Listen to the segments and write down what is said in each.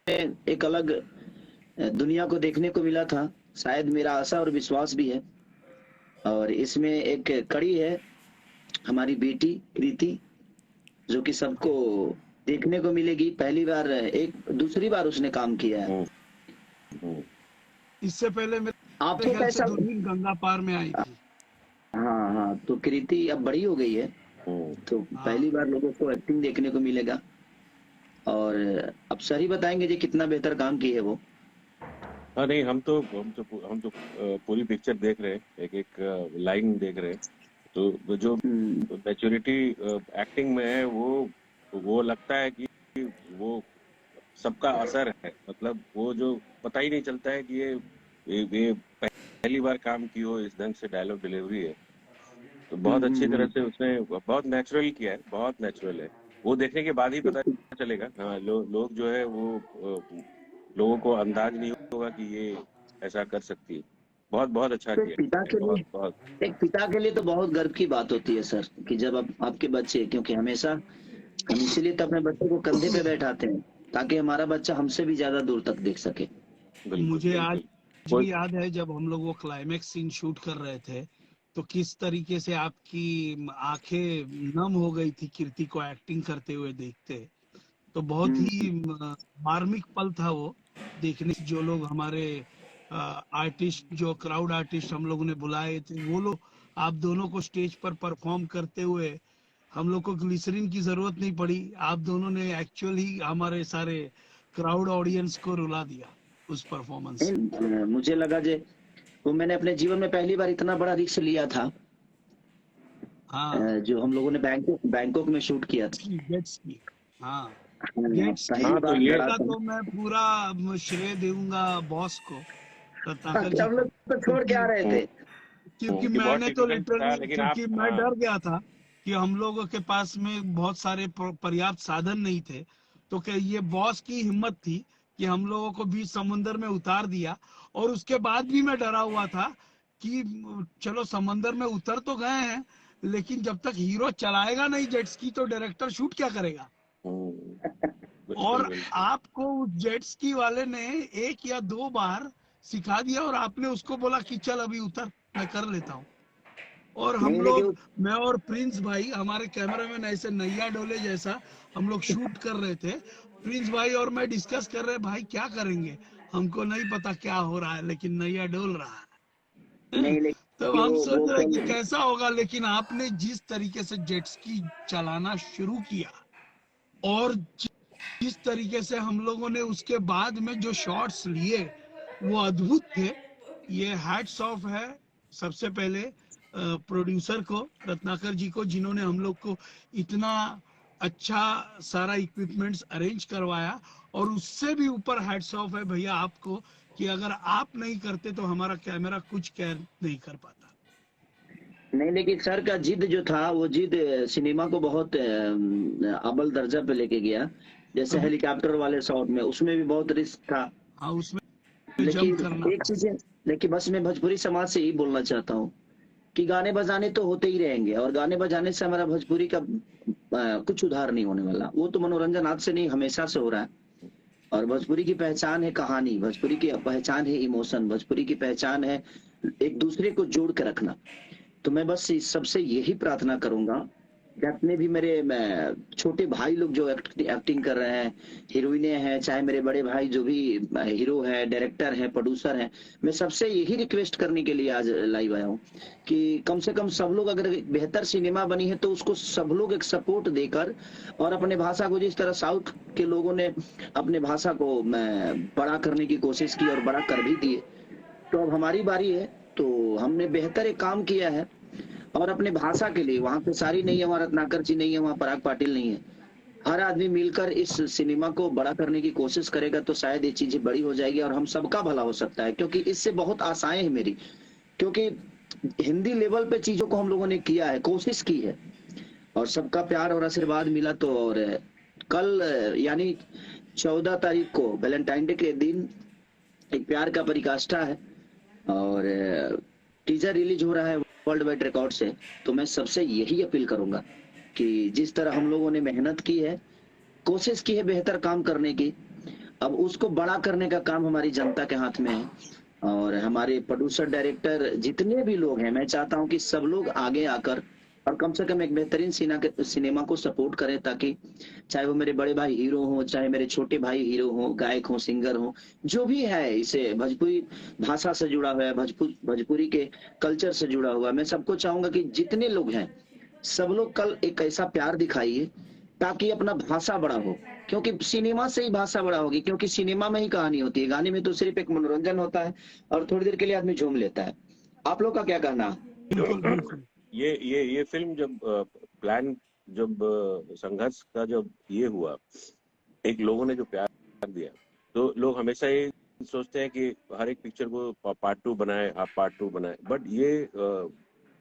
एक अलग दुनिया को देखने को मिला था। शायद मेरा आशा और विश्वास भी है। और इसमें एक कड़ी है, हमारी बेटी कृति, जो कि सबको देखने को मिलेगी। पहली बार, एक दूसरी बार उसने काम किया है। हम्म, हम्म। इससे पहले मेरे आपको ख्याल से कैसा? दुल्हन गंगा पार में आई थी। हाँ हाँ, तो कृति अब बड़ी हो गई है, हम्म। तो हाँ, पहली बार लोगों को एक्टिंग देखने को मिलेगा। और अब सर ही बताएंगे जी कितना बेहतर काम की है वो। हाँ नहीं, हम तो पूरी पिक्चर देख रहे हैं, एक एक लाइन देख रहे हैं। तो वो जो हम्म, मैच्योरिटी एक्टिंग में है, वो लगता है कि वो सबका असर है। मतलब वो जो पता ही नहीं चलता है कि ये पहली बार काम की हो, इस ढंग से डायलॉग डिलीवरी है। तो बहुत अच्छी तरह हम्म। से उसने बहुत नेचुरल किया है, बहुत नेचुरल है। वो देखने के बाद ही पता चलेगा। हाँ, लोग जो है वो लोगों को अंदाज नहीं होगा कि ये ऐसा कर सकती है। बहुत बहुत अच्छा तो एक किया पिता है, के बहुत लिए बहुत। एक पिता के लिए तो बहुत गर्व की बात होती है सर, कि जब आप आपके बच्चे, क्योंकि हमेशा हम इसीलिए तो अपने बच्चे को कंधे पे बैठाते हैं, ताकि हमारा बच्चा हमसे भी ज्यादा दूर तक देख सके। बिल्कुल मुझे आज बिल्कुल। कोई भी याद है जब हम लोग वो क्लाइमेक्स सीन शूट कर रहे थे, तो किस तरीके से आपकी आंखें नम हो गई थी कीर्ति को एक्टिंग करते हुए देखते। तो बहुत हम्म, ही मार्मिक पल था वो देखने से। जो लोग हमारे आर्टिस्ट, जो क्राउड आर्टिस्ट हम लोगों ने बुलाए थे, वो लोग आप दोनों को स्टेज पर परफॉर्म करते हुए, हम लोग को ग्लिसरीन की जरूरत नहीं पड़ी। आप दोनों ने एक्चुअली हमारे सारे क्राउड ऑडियंस को रुला दिया उस परफॉर्मेंस से। नहीं, मुझे लगा जे वो मैंने अपने जीवन में पहली बार इतना बड़ा रिस्क लिया था। हाँ, जो हम लोगों ने बैंकॉक बैंकॉक में शूट किया था। जेट्स की। हाँ, जेट्स की पहली हाँ, तो बार ये डरा का था। तो मैं पूरा श्रेय दूंगा बॉस को, रत्नाकर कि जी हम को, लोग तो छोड़ के आ क्योंकि रहे थे। कि बहुत मैंने तो डिफिकल्ट था, लिटरली, लेकिन आप क्योंकि मैं डर गया था कि हम लोगों के पास में बहुत सारे पर्याप्त साधन नहीं थे। तो क्या ये बॉस की हिम्मत थी कि हम लोगों को बीच समुंदर में उतार दिया। और उसके बाद भी मैं डरा हुआ था कि चलो समंदर में उतर तो गए हैं, लेकिन जब तक हीरो चलाएगा नहीं जेट्स की, तो डायरेक्टर शूट क्या करेगा। हम्म, और बिल्कुल बिल्कुल। आपको उस जेट स्की वाले ने एक या दो बार सिखा दिया, और आपने उसको बोला कि चल अभी उतर, मैं कर लेता हूँ। और हम नहीं लोग, लेकिन मैं और प्रिंस भाई, हमारे कैमरामैन, ऐसे नैया डोले जैसा हम लोग शूट कर रहे थे। प्रिंस भाई और मैं डिस्कस कर रहे, भाई क्या करेंगे, हमको नहीं पता क्या हो रहा है, लेकिन नैया डोल रहा है। नहीं तो लेकिन हम सोच वो रहे कि कल कैसा होगा, लेकिन आपने जिस तरीके से जेट स्की चलाना शुरू किया, और जिस तरीके से हम लोगों ने उसके बाद में जो शॉट्स लिए, वो अद्भुत थे। ये हैट्स ऑफ है सबसे पहले प्रोड्यूसर को, रत्नाकर जी को, जिन्होंने हम लोग को इतना अच्छा सारा इक्विपमेंट्स अरेंज करवाया। और उससे भी ऊपर हैट्स ऑफ है भैया आपको, कि अगर आप नहीं करते तो हमारा कैमरा कुछ कैर नहीं कर पाता। नहीं, लेकिन सर का जिद जो था, वो जिद सिनेमा को बहुत अव्वल दर्जा पे लेके गया। जैसे अब हेलीकॉप्टर वाले शॉट में, उसमें भी बहुत रिस्क था। हाँ, उसमें जंप लेकिन करना। एक चीज है, लेकिन बस मैं भोजपुरी समाज से यही बोलना चाहता हूँ कि गाने बजाने तो होते ही रहेंगे, और गाने बजाने से हमारा भोजपुरी का कुछ उधार नहीं होने वाला। वो तो मनोरंजन आज से नहीं, हमेशा से हो रहा है। और भोजपुरी की पहचान है कहानी, भोजपुरी की पहचान है इमोशन, भोजपुरी की पहचान है एक दूसरे को जोड़ के रखना। तो मैं बस सबसे यही प्रार्थना करूंगा कि अपने भी मेरे छोटे भाई लोग जो एक्टिंग कर रहे हैं, हीरोइनें हैं, चाहे मेरे बड़े भाई जो भी हीरो है, डायरेक्टर है, प्रोड्यूसर है, मैं सबसे यही रिक्वेस्ट करने के लिए आज लाइव आया हूँ कि कम से कम सब लोग, अगर बेहतर सिनेमा बनी है तो उसको सब लोग एक सपोर्ट देकर, और अपने भाषा को, जिस तरह साउथ के लोगों ने अपने भाषा को बड़ा करने की कोशिश की और बड़ा कर भी दिए, तो अब हमारी बारी है। तो हमने बेहतर एक काम किया है। और अपने भाषा के लिए, वहां पे सारी नहीं है, वहां रत्नाकर जी नहीं है, वहां पराग पाटिल नहीं है, हर आदमी मिलकर इस सिनेमा को बड़ा करने की कोशिश करेगा, तो शायद ये चीजें बड़ी हो जाएगी और हम सबका भला हो सकता है। क्योंकि इससे बहुत आशाएं हैं मेरी, क्योंकि हिंदी लेवल पे चीजों को हम लोगों ने किया है, कोशिश की है, और सबका प्यार और आशीर्वाद मिला। तो और कल यानी 14 तारीख को वैलेंटाइन डे के दिन एक प्यार का परिकाष्ठा है, और टीजर रिलीज हो रहा है वर्ल्ड वाइड रिकॉर्ड से। तो मैं सबसे यही अपील करूंगा कि जिस तरह हम लोगों ने मेहनत की है, कोशिश की है बेहतर काम करने की, अब उसको बड़ा करने का काम हमारी जनता के हाथ में है। और हमारे प्रोड्यूसर डायरेक्टर जितने भी लोग हैं, मैं चाहता हूं कि सब लोग आगे आकर और कम से कम एक बेहतरीन सिनेमा को सपोर्ट करें, ताकि चाहे वो मेरे बड़े भाई हीरो हो, चाहे मेरे छोटे भाई हीरो हो, गायक हो, सिंगर हो, जो भी है इसे भोजपुरी भाषा से जुड़ा हुआ है, भोजपुरी के कल्चर से जुड़ा हुआ है, मैं सबको चाहूंगा कि जितने लोग हैं सब लोग कल एक ऐसा प्यार दिखाइए ताकि अपना भाषा बड़ा हो। क्योंकि सिनेमा से ही भाषा बड़ा होगी, क्योंकि सिनेमा में ही कहानी होती है, गाने में तो सिर्फ एक मनोरंजन होता है और थोड़ी देर के लिए आदमी झूम लेता है। आप लोग का क्या कहना है? बिल्कुल बिल्कुल। ये फिल्म जब प्लान, जब संघर्ष का जब ये हुआ, एक लोगों ने जो प्यार दिया, तो लोग हमेशा ये सोचते हैं कि हर एक पिक्चर को पार्ट 2 बनाए, आप पार्ट 2 बनाए, बट ये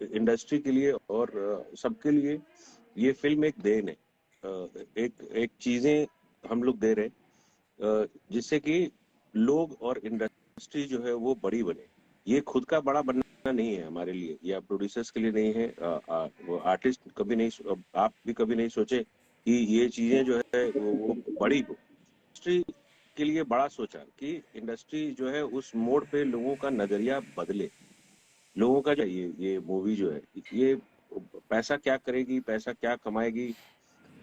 इंडस्ट्री के लिए और सबके लिए ये फिल्म एक देन है। एक चीजें हम लोग दे रहे हैं जिससे कि लोग और इंडस्ट्री जो है वो बड़ी बने। ये खुद का बड़ा बनना नहीं है हमारे लिए, या प्रोड्यूसर्स के लिए नहीं है। वो आर्टिस्ट कभी नहीं, आप भी कभी नहीं सोचे कि ये चीजें जो है वो बड़ी हो। इंडस्ट्री के लिए बड़ा सोचा कि इंडस्ट्री जो है उस मोड़ पे लोगों का नजरिया बदले। लोगों का जो ये मूवी जो है, ये पैसा क्या करेगी, पैसा क्या कमाएगी,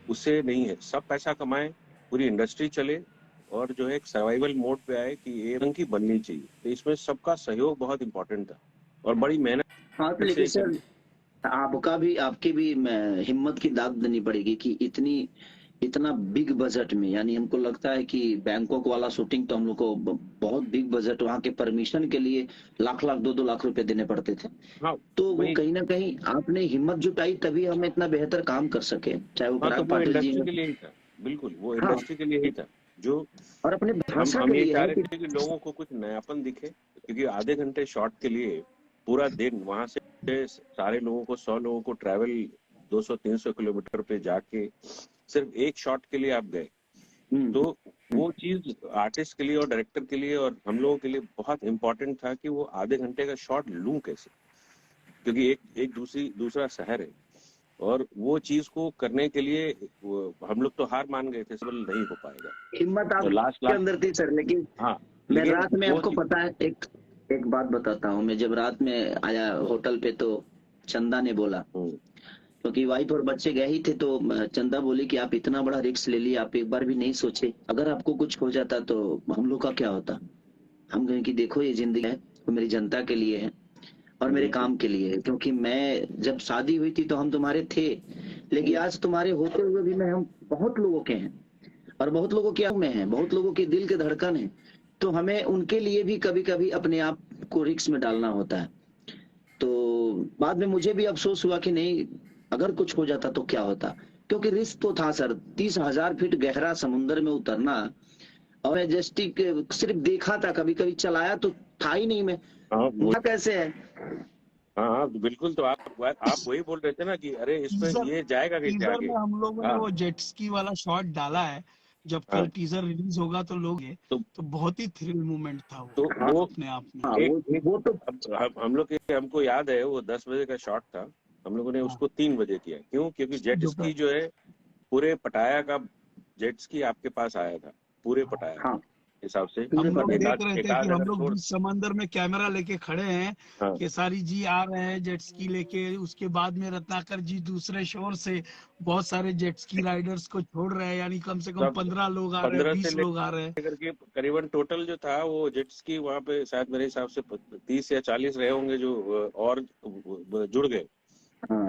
उससे नहीं है। सब पैसा कमाए, पूरी इंडस्ट्री चले, और जो है एक सर्वाइवल मोड पे आए कि ये रंग की बननी चाहिए। तो इसमें सबका सहयोग बहुत इंपॉर्टेंट था और बड़ी मेहनत हाँ, तो लेकिन सर आपकी भी हिम्मत की दाद देनी पड़ेगी कि इतना बिग बजट में, यानी हमको लगता है कि बैंकॉक वाला शूटिंग तो हम लोग को बहुत बिग बजट, वहाँ के परमिशन के लिए लाख लाख 2-2 लाख रुपए देने पड़ते थे। हाँ, तो वो कहीं ना कहीं आपने हिम्मत जुटाई, तभी हम इतना बेहतर काम कर सके, चाहे वो हाँ, तो पराग वो पाटिल जी इंडस्ट्री हो। के लिए ही था। बिल्कुल, वो हाँ, इंडस्ट्री के लिए ही था। जो और अपने भाषा हम के ये लिए चाह है रहे कि थे कि लोगों को कुछ नयापन दिखे, क्योंकि आधे घंटे शॉट के लिए पूरा दिन वहां से सारे लोगों को 100 लोगों को ट्रैवल 200-300 किलोमीटर पे जाके सिर्फ एक शॉट के लिए आप गए। तो वो चीज आर्टिस्ट के लिए और डायरेक्टर के लिए और हम लोगों के लिए बहुत इंपॉर्टेंट था कि वो आधे घंटे का शॉट लूं कैसे, क्योंकि एक दूसरा शहर है। और वो चीज को करने के लिए हम लोग तो हार मान गए थे, सब नहीं हो पाएगा। हिम्मत तो आपके लास्ट अंदर थी सर। लेकिन हाँ, मैं लेकिन रात में, वो आपको पता है, एक बात बताता हूँ। मैं जब रात में आया होटल पे तो चंदा ने बोला, क्योंकि वाइफ और बच्चे गए ही थे, तो चंदा बोली कि आप इतना बड़ा रिस्क ले लिया, आप एक बार भी नहीं सोचे अगर आपको कुछ हो जाता तो हम लोग का क्या होता। हम कहें कि देखो ये जिंदगी है, वो मेरी जनता के लिए है और मेरे काम के लिए है। क्योंकि मैं जब शादी हुई थी तो हम तुम्हारे थे, लेकिन आज तुम्हारे होते हुए भी मैं, हम बहुत लोगों के हैं और बहुत लोगों के में हैं, बहुत लोगों के दिल के धड़कन है। तो हमें उनके लिए भी कभी कभी अपने आप को रिस्क में डालना होता है। तो बाद में मुझे भी अफसोस हुआ कि नहीं, अगर कुछ हो जाता तो क्या होता। क्योंकि रिस्क तो था सर, 30,000 फीट गहरा समुद्र में उतरना। और मैजेस्टिक सिर्फ देखा था, कभी कभी चलाया तो था ही नहीं। मैं वो कैसे है। हाँ, बिल्कुल। तो आप वही बोल रहे थे ना कि अरे इसमें ये जाएगा कैसे टीजर आगे। में हम लोगों ने वो जेट स्की वाला शॉट डाला है। जब कल टीजर रिलीज होगा तो लोग तो बहुत ही थ्रिल मूवमेंट था वो, वो अपने आप में। वो तो हम लोग हमको याद है वो 10 बजे का शॉट था, हम लोगों ने उसको 3 बजे किया। क्यों? क्योंकि जेट स्की जो है पूरे पटाया का जेट स्की आपके पास आया था, पूरे पटाया हाँ, हिसाब से। हम लोग देख रहे थे कि हम अगर लोग जिस समंदर में कैमरा लेके खड़े हैं, हाँ, केसारी जी आ रहे हैं जेट स्की लेके, उसके बाद में रत्नाकर जी दूसरे शोर से बहुत सारे जेट स्की राइडर्स को छोड़ रहे हैं, यानी कम से कम 15 लोग आ रहे हैं, 20 लोग आ रहे हैं। करके करीबन टोटल जो था वो जेट स्की वहाँ पे शायद मेरे हिसाब से 30 या 40 रहे होंगे जो और जुड़ गए।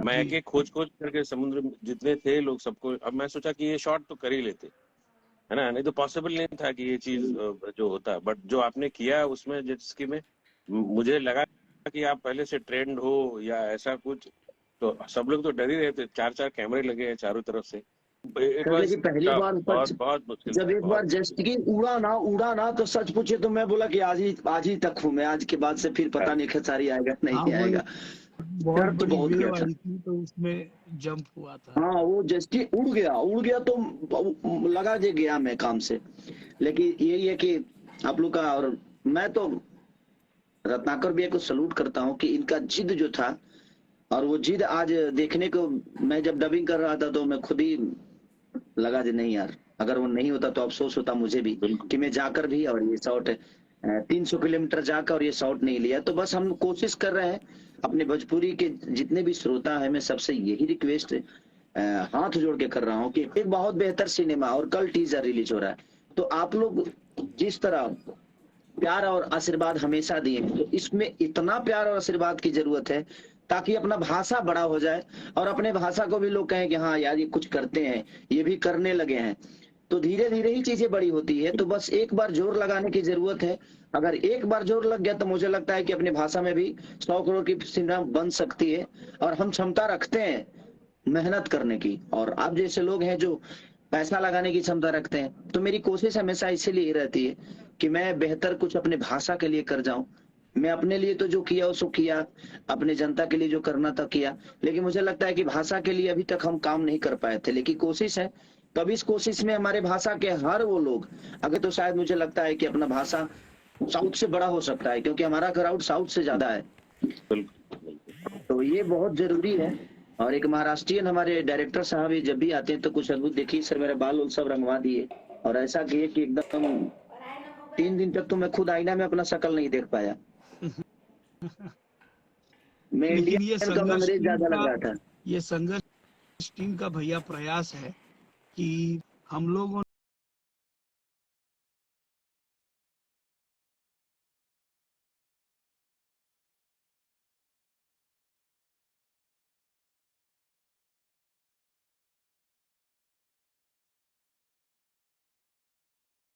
मैं एक खोज करके समुद्र में जितने थे लोग सबको, अब मैं सोचा कि ये शॉट तो कर ही लेते, है ना, नहीं तो पॉसिबल नहीं था कि ये चीज जो होता। बट जो आपने किया उसमें जेट स्की में, मुझे लगा कि आप पहले से ट्रेंड हो या ऐसा कुछ। तो सब लोग तो डर ही रहे थे, 4-4 कैमरे लगे हैं चारों तरफ से। लेकिन पहली बार बहुत मुश्किल जब था, एक बार जेट स्की उड़ा ना तो सच पूछे तो मैं बोला कि आज ही तक हूँ मैं, आज के बाद से फिर पता नहीं खेसारी आएगा नहीं आएगा। बहुत डर तो बड़ी बहुत वेव गया था। आई थी तो उसमें जंप हुआ था। हाँ, वो जस्टी उड़ गया तो लगा जे गया मैं काम से। लेकिन यही है कि आप लोग का, और मैं तो रत्नाकर भैया को सलूट करता हूँ कि इनका जिद जो था, और वो जिद आज देखने को, मैं जब डबिंग कर रहा था तो मैं खुद ही लगा जे नहीं यार अगर वो नहीं होता तो अफसोस होता मुझे भी बिल्कुल। कि मैं जाकर भी और ये शॉट 300 किलोमीटर जाकर और ये शॉट नहीं लिया। तो बस हम कोशिश कर रहे हैं, अपने भोजपुरी के जितने भी श्रोता है, मैं सबसे यही रिक्वेस्ट हाथ जोड़ के कर रहा हूँ कि एक बहुत बेहतर सिनेमा और कल टीजर रिलीज हो रहा है, तो आप लोग जिस तरह प्यार और आशीर्वाद हमेशा दिए हैं, तो इसमें इतना प्यार और आशीर्वाद की जरूरत है ताकि अपना भाषा बड़ा हो जाए और अपने भाषा को भी लोग कहें कि हाँ यार ये कुछ करते हैं, ये भी करने लगे हैं। तो धीरे धीरे ही चीजें बड़ी होती है। तो बस एक बार जोर लगाने की जरूरत है। अगर एक बार जोर लग गया तो मुझे लगता है कि अपनी भाषा में भी 100 करोड़ की सिनेमा बन सकती है, और हम क्षमता रखते हैं मेहनत करने की, और आप जैसे लोग हैं जो पैसा लगाने की क्षमता रखते हैं। तो मेरी कोशिश हमेशा इसीलिए रहती है कि मैं बेहतर कुछ अपने भाषा के लिए कर जाऊं। मैं अपने लिए तो जो किया सो किया, अपने जनता के लिए जो करना था किया, लेकिन मुझे लगता है कि भाषा के लिए अभी तक हम काम नहीं कर पाए थे, लेकिन कोशिश है। तो अभी इस कोशिश में हमारे भाषा के हर वो लोग अगर, तो शायद मुझे लगता है कि अपना भाषा साउथ से बड़ा हो सकता है, क्योंकि हमारा क्राउड साउथ से ज्यादा है। बिल्कुल बिल्कुल। तो ये बहुत जरूरी है। और एक महाराष्ट्रियन हमारे डायरेक्टर साहब जब भी आते हैं तो कुछ अद्भुत, देखिए सर मेरे बाल सब रंगवा दिए और ऐसा किए कि एकदम 3 दिन तक तो मैं खुद आईना में अपना शक्ल नहीं देख पाया। मैं लेकिन ये इंडियन कम संघर्ष अंग्रेज टीम ज्यादा लग का रहा था। ये संघर्ष टीम का भैया प्रयास है कि हम लोगों